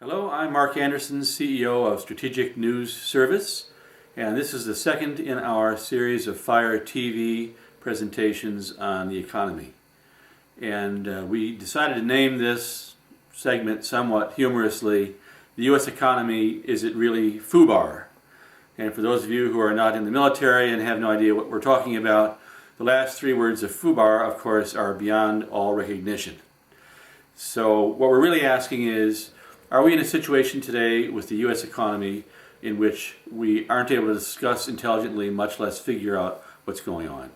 Hello, I'm Mark Anderson, CEO of Strategic News Service, and this is the second in our series of Fire TV presentations on the economy. And we decided to name this segment somewhat humorously, "The U.S. Economy, Is It Really Fubar?" And for those of you who are not in the military and have no idea what we're talking about, the last three words of Fubar, of course, are beyond all recognition. So what we're really asking is, are we in a situation today with the U.S. economy in which we aren't able to discuss intelligently, much less figure out what's going on?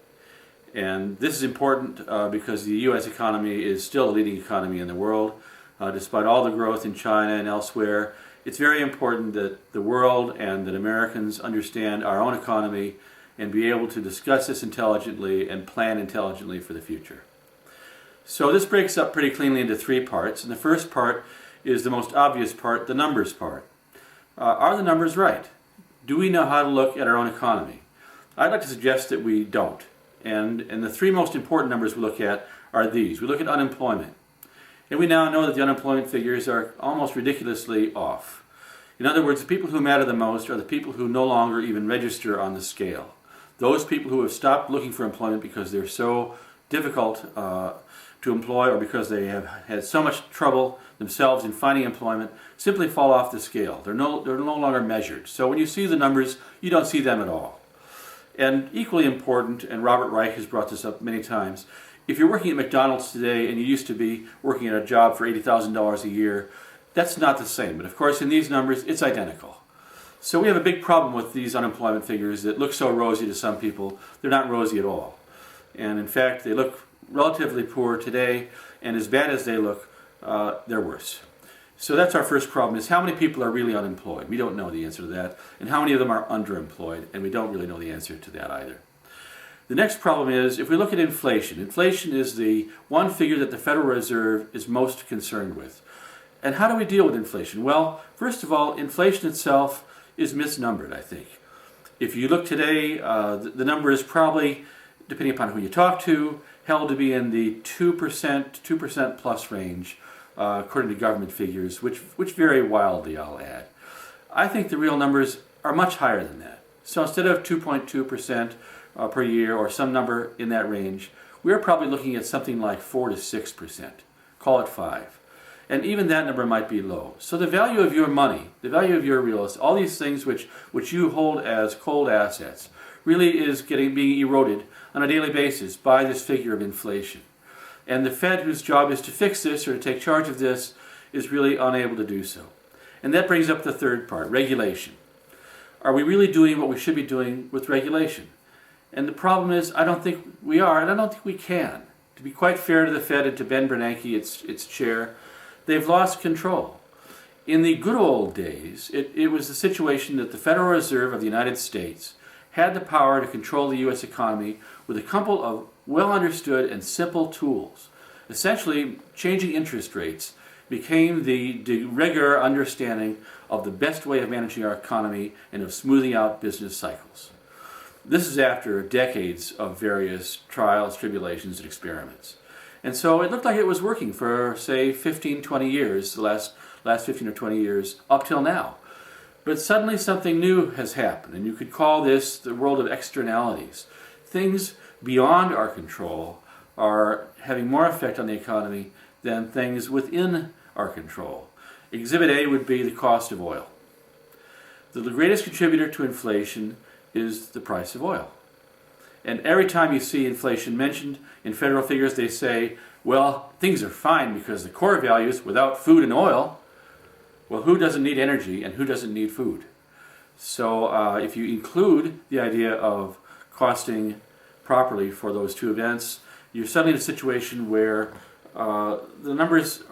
And this is important because the U.S. economy is still the leading economy in the world. Despite all the growth in China and elsewhere, it's very important that the world and that Americans understand our own economy and be able to discuss this intelligently and plan intelligently for the future. So this breaks up pretty cleanly into three parts, and the first part is the most obvious part, the numbers part. Are the numbers right? Do we know how to look at our own economy? I'd like to suggest that we don't. And the three most important numbers we look at are these. We look at unemployment. And we now know that the unemployment figures are almost ridiculously off. In other words, the people who matter the most are the people who no longer even register on the scale. Those people who have stopped looking for employment because they're so difficult to employ or because they have had so much trouble themselves in finding employment simply fall off the scale. They're no longer measured. So when you see the numbers, you don't see them at all. And equally important, and Robert Reich has brought this up many times, if you're working at McDonald's today and you used to be working at a job for $80,000 a year, that's not the same. But of course in these numbers, it's identical. So we have a big problem with these unemployment figures that look so rosy to some people. They're not rosy at all. And in fact, they look relatively poor today, and as bad as they look, they're worse. So that's our first problem, is how many people are really unemployed? We don't know the answer to that. And how many of them are underemployed? And we don't really know the answer to that either. The next problem is, if we look at inflation, inflation is the one figure that the Federal Reserve is most concerned with. And how do we deal with inflation? Well, first of all, inflation itself is misnumbered, I think. If you look today, the number is probably, depending upon who you talk to, held to be in the 2% plus range, according to government figures, which vary wildly, I'll add. I think the real numbers are much higher than that. So instead of 2.2% per year or some number in that range, we're probably looking at something like 4 to 6%. Call it 5. And even that number might be low. So the value of your money, the value of your real estate, all these things which you hold as cold assets, really is being eroded on a daily basis by this figure of inflation. And the Fed, whose job is to fix this or to take charge of this, is really unable to do so. And that brings up the third part, regulation. Are we really doing what we should be doing with regulation? And the problem is, I don't think we are, and I don't think we can. To be quite fair to the Fed and to Ben Bernanke, its chair, they've lost control. In the good old days, it was the situation that the Federal Reserve of the United States had the power to control the U.S. economy with a couple of well-understood and simple tools. Essentially, changing interest rates became the de rigueur understanding of the best way of managing our economy and of smoothing out business cycles. This is after decades of various trials, tribulations, and experiments. And so it looked like it was working for, say, 15, 20 years, the last 15 or 20 years, up till now. But suddenly something new has happened, and you could call this the world of externalities. Things beyond our control are having more effect on the economy than things within our control. Exhibit A would be the cost of oil. The greatest contributor to inflation is the price of oil. And every time you see inflation mentioned in federal figures, they say, well, things are fine because the core values without food and oil. Well, who doesn't need energy and who doesn't need food? So if you include the idea of costing properly for those two events, you're suddenly in a situation where the numbers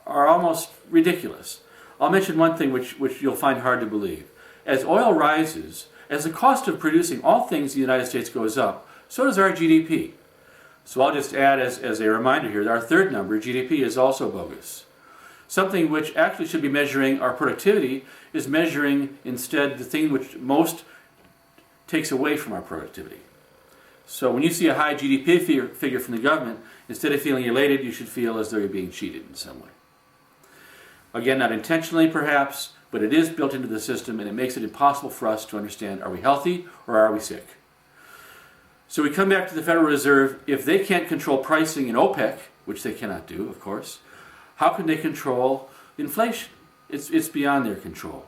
are almost ridiculous. I'll mention one thing which you'll find hard to believe. As oil rises, as the cost of producing all things in the United States goes up, so does our GDP. So I'll just add as a reminder here that our third number, GDP, is also bogus. Something which actually should be measuring our productivity is measuring instead the thing which most takes away from our productivity. So when you see a high GDP figure from the government, instead of feeling elated, you should feel as though you're being cheated in some way. Again, not intentionally perhaps, but it is built into the system, and it makes it impossible for us to understand, are we healthy or are we sick? So we come back to the Federal Reserve. If they can't control pricing in OPEC, which they cannot do, of course, how can they control inflation? It's beyond their control.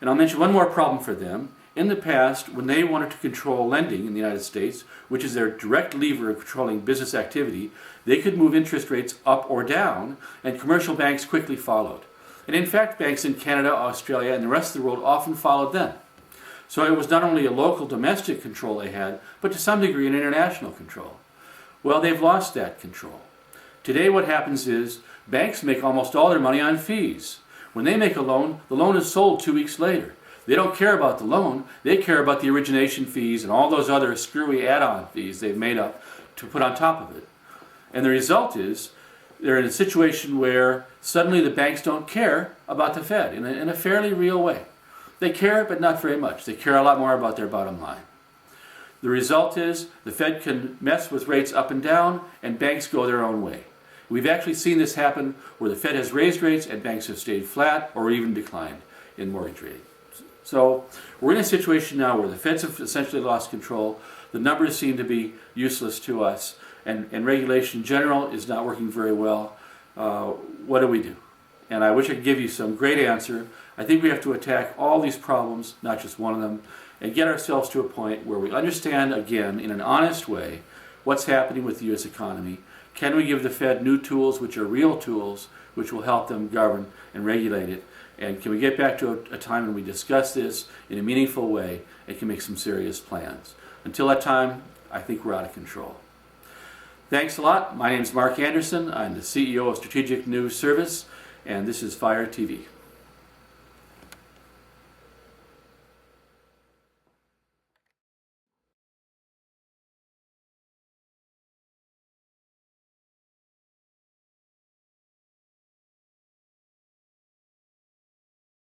And I'll mention one more problem for them. In the past, when they wanted to control lending in the United States, which is their direct lever of controlling business activity, they could move interest rates up or down, and commercial banks quickly followed. And in fact, banks in Canada, Australia, and the rest of the world often followed them. So it was not only a local domestic control they had, but to some degree an international control. Well, they've lost that control. Today what happens is banks make almost all their money on fees. When they make a loan, the loan is sold 2 weeks later. They don't care about the loan, they care about the origination fees and all those other screwy add-on fees they've made up to put on top of it. And the result is they're in a situation where suddenly the banks don't care about the Fed in a fairly real way. They care, but not very much. They care a lot more about their bottom line. The result is the Fed can mess with rates up and down, and banks go their own way. We've actually seen this happen where the Fed has raised rates and banks have stayed flat or even declined in mortgage rates. So we're in a situation now where the Feds have essentially lost control. The numbers seem to be useless to us, and regulation in general is not working very well. What do we do? And I wish I could give you some great answer. I think we have to attack all these problems, not just one of them, and get ourselves to a point where we understand again in an honest way what's happening with the U.S. economy. Can we give the Fed new tools, which are real tools, which will help them govern and regulate it? And can we get back to a time when we discuss this in a meaningful way and can make some serious plans? Until that time, I think we're out of control. Thanks a lot. My name is Mark Anderson. I'm the CEO of Strategic News Service, and this is Fire TV.